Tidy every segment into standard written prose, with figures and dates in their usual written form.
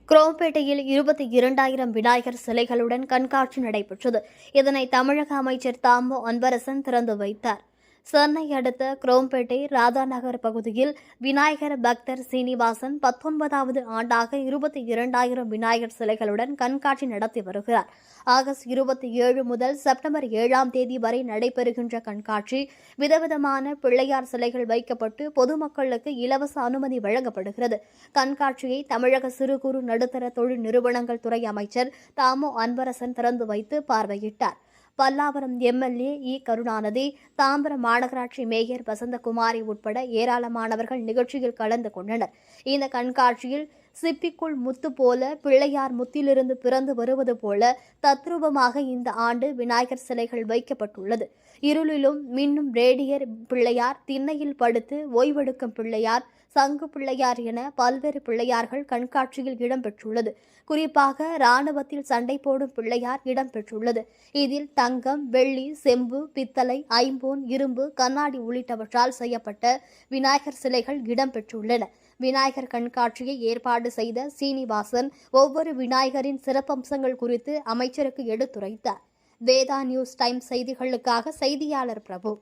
குரோம்பேட்டையில் 22,000 விநாயகர் சிலைகளுடன் கண்காட்சி நடைபெற்றது. இதனை தமிழக அமைச்சர் தாமோ அன்பரசன் திறந்து வைத்தார். சென்னை அடுத்த குரோம்பேட்டை ராதாநகர் பகுதியில் விநாயகர் பக்தர் சீனிவாசன் 19வது ஆண்டாக 22,000 விநாயகர் சிலைகளுடன் கண்காட்சி நடத்தி வருகிறார். ஆகஸ்ட் 27 முதல் செப்டம்பர் 7ஆம் தேதி வரை நடைபெறுகின்ற கண்காட்சி விதவிதமான பிள்ளையார் சிலைகள் வைக்கப்பட்டு பொதுமக்களுக்கு இலவச அனுமதி வழங்கப்படுகிறது. கண்காட்சியை தமிழக சிறு குறு நடுத்தர தொழில் நிறுவனங்கள் துறை அமைச்சர் தாமோ அன்பரசன் திறந்து வைத்து பார்வையிட்டார். பல்லாவரம் எம்எல்ஏ இ. கருணாநிதி, தாம்பரம் மாநகராட்சி மேயர் வசந்தகுமாரி உட்பட ஏராளமானவர்கள் நிகழ்ச்சியில் கலந்து கொண்டனர். இந்த கண்காட்சியில் சிப்பிக்குள் முத்து போல பிள்ளையார் முத்திலிருந்து பிறந்து வருவது போல தத்ரூபமாக இந்த ஆண்டு விநாயகர் சிலைகள் வைக்கப்பட்டுள்ளது. இருளிலும் மின்னும் ரேடியர் பிள்ளையார், திண்ணையில் படுத்து ஓய்வெடுக்கும் பிள்ளையார், சங்கு பிள்ளையார் என பல்வேறு பிள்ளையார்கள் கண்காட்சியில் இடம்பெற்றுள்ளது. குறிப்பாக ராணுவத்தில் சண்டை போடும் பிள்ளையார் இடம்பெற்றுள்ளது. இதில் தங்கம், வெள்ளி, செம்பு, பித்தளை, ஐம்பொன், இரும்பு, கண்ணாடி உள்ளிட்டவற்றால் செய்யப்பட்ட விநாயகர் சிலைகள் இடம்பெற்றுள்ளன. விநாயகர் கண்காட்சியை ஏற்பாடு செய்த சீனிவாசன் ஒவ்வொரு விநாயகரின் சிறப்பம்சங்கள் குறித்து அமைச்சருக்கு எடுத்துரைத்தார். வேதா நியூஸ் டைம் செய்திகளுக்காக செய்தியாளர் பிரபு.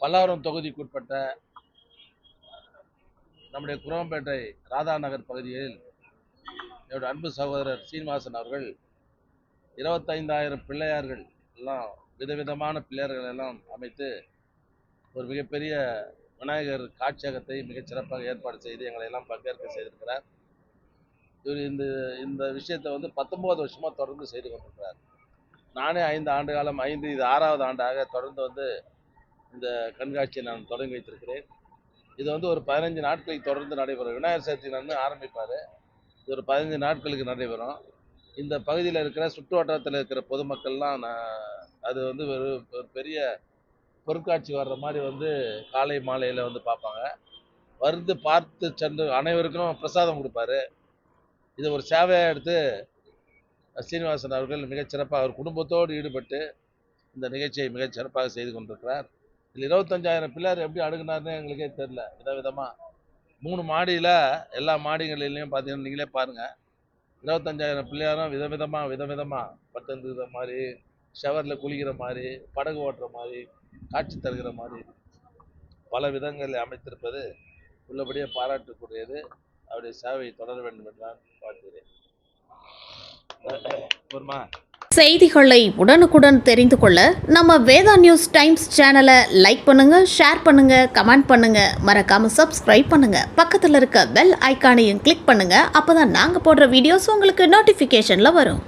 பல்லாவரம் தொகுதிக்குட்பட்ட நம்முடைய குரோம்பேட்டை ராதாநகர் பகுதியில் என்னுடைய அன்பு சகோதரர் சீனிவாசன் அவர்கள் 25,000 பிள்ளையார்கள் எல்லாம் விதவிதமான பிள்ளையார்கள் எல்லாம் அமைத்து ஒரு மிகப்பெரிய விநாயகர் காட்சியகத்தை மிகச்சிறப்பாக ஏற்பாடு செய்து எங்களை எல்லாம் பங்கேற்க செய்திருக்கிறார். இவர் இந்த விஷயத்தை 19 வருஷமாக தொடர்ந்து செய்து கொண்டிருக்கிறார். நானே 5 ஆண்டு காலம் இது 6வது ஆண்டாக தொடர்ந்து இந்த கண்காட்சியை நான் தொடங்கி வைத்திருக்கிறேன். இது ஒரு 15 நாட்களுக்கு தொடர்ந்து நடைபெறும். விநாயகர் சதுர்த்தி நான் ஆரம்பிப்பார். இது ஒரு 15 நாட்களுக்கு நடைபெறும். இந்த பகுதியில் இருக்கிற சுற்று வட்டாரத்தில் இருக்கிற பொதுமக்கள்லாம் அது ஒரு பெரிய பொருட்காட்சி வர்ற மாதிரி காலை மாலையில் பார்ப்பாங்க. பார்த்து சென்று அனைவருக்கும் பிரசாதம் கொடுப்பாரு. இது ஒரு சேவையாக எடுத்து சீனிவாசன் அவர்கள் மிகச்சிறப்பாக அவர் குடும்பத்தோடு ஈடுபட்டு இந்த நிகழ்ச்சியை மிகச்சிறப்பாக செய்து கொண்டிருக்கிறார். இதில் 25,000 பிள்ளையார் எப்படி அடுக்குனாருன்னு எங்களுக்கே தெரில. விதவிதமாக 3 மாடியில் எல்லா மாடிகளிலையும் பார்த்தீங்கன்னா நீங்களே பாருங்கள். 25,000 பிள்ளையாரும் விதவிதமாக பட்டு மாதிரி, ஷவரில் குளிக்கிற மாதிரி, படகு ஓட்டுற மாதிரி, காட்சி தருகிற மாதிரி பல விதங்களில் அமைத்திருப்பது உள்ளபடியே பாராட்டுக்குரியது. அவருடைய சேவை தொடர வேண்டும் என்று நான் வாழ்த்துகிறேன். செய்திகளை உடனுக்குடன் தெரிந்து கொள்ள நம்ம வேதா நியூஸ் டைம்ஸ் சேனலை லைக் பண்ணுங்க, ஷேர் பண்ணுங்க, கமெண்ட் பண்ணுங்க, மறக்காம சப்ஸ்கிரைப் பண்ணுங்க. பக்கத்தில் இருக்க பெல் ஐகானையும் கிளிக் பண்ணுங்க. அப்பதான் நாங்க போடுற வீடியோஸ் உங்களுக்கு நோட்டிபிகேஷன்ல வரும்.